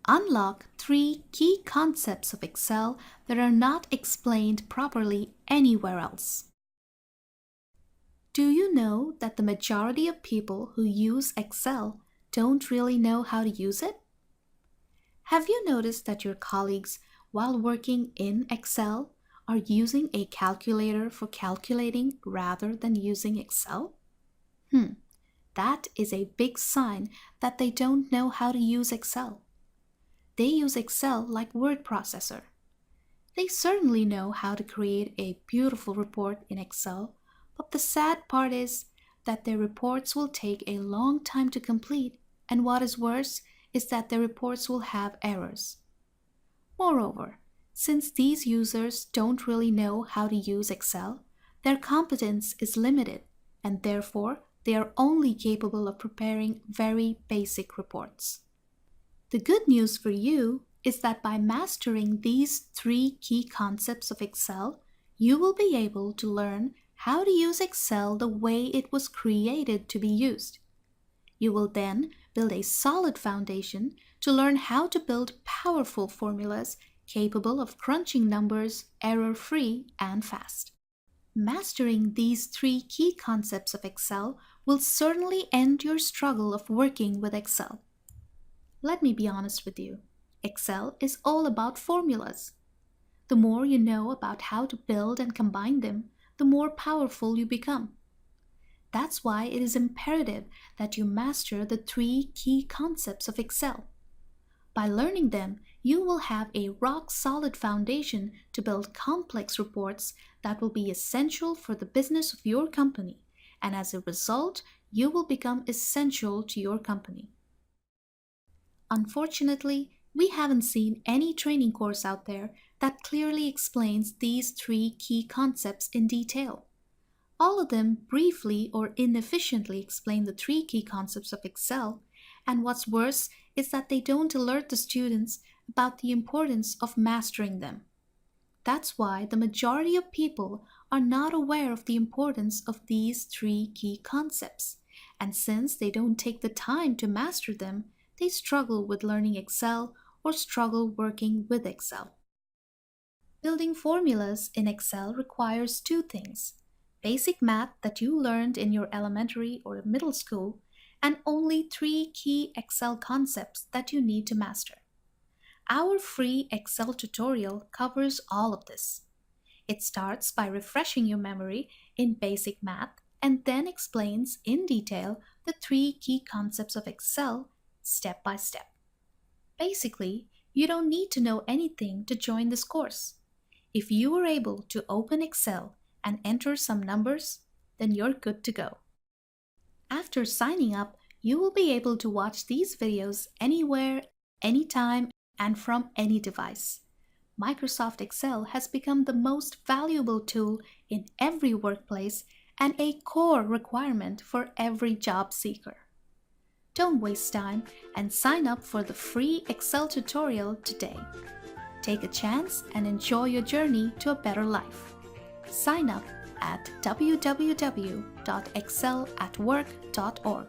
unlock 3 key concepts of Excel that are not explained properly anywhere else. Do you know that the majority of people who use Excel don't really know how to use it? Have you noticed that your colleagues, while working in Excel, are using a calculator for calculating rather than using Excel? That is a big sign that they don't know how to use Excel. They use Excel like word processor. They certainly know how to create a beautiful report in Excel, but the sad part is that their reports will take a long time to complete, and what is worse is that their reports will have errors. Moreover, since these users don't really know how to use Excel, their competence is limited, and therefore they are only capable of preparing very basic reports. The good news for you is that by mastering these 3 key concepts of Excel, you will be able to learn how to use Excel the way it was created to be used. You will then build a solid foundation to learn how to build powerful formulas capable of crunching numbers error-free and fast. Mastering these 3 key concepts of Excel will certainly end your struggle of working with Excel. Let me be honest with you. Excel is all about formulas. The more you know about how to build and combine them, the more powerful you become. That's why it is imperative that you master the 3 key concepts of Excel. By learning them, you will have a rock-solid foundation to build complex reports that will be essential for the business of your company, and as a result, you will become essential to your company. Unfortunately, we haven't seen any training course out there that clearly explains these 3 key concepts in detail. All of them briefly or inefficiently explain the 3 key concepts of Excel, and what's worse is that they don't alert the students about the importance of mastering them. That's why the majority of people are not aware of the importance of these 3 key concepts, and since they don't take the time to master them, they struggle with learning Excel or struggle working with Excel. Building formulas in Excel requires 2 things: basic math that you learned in your elementary or middle school, and only 3 key Excel concepts that you need to master. Our free Excel tutorial covers all of this. It starts by refreshing your memory in basic math and then explains in detail the 3 key concepts of Excel step by step. Basically, you don't need to know anything to join this course. If you are able to open Excel and enter some numbers, then you're good to go. After signing up, you will be able to watch these videos anywhere, anytime, and from any device. Microsoft Excel has become the most valuable tool in every workplace and a core requirement for every job seeker. Don't waste time and sign up for the free Excel tutorial today. Take a chance and enjoy your journey to a better life. Sign up at www.excelatwork.org.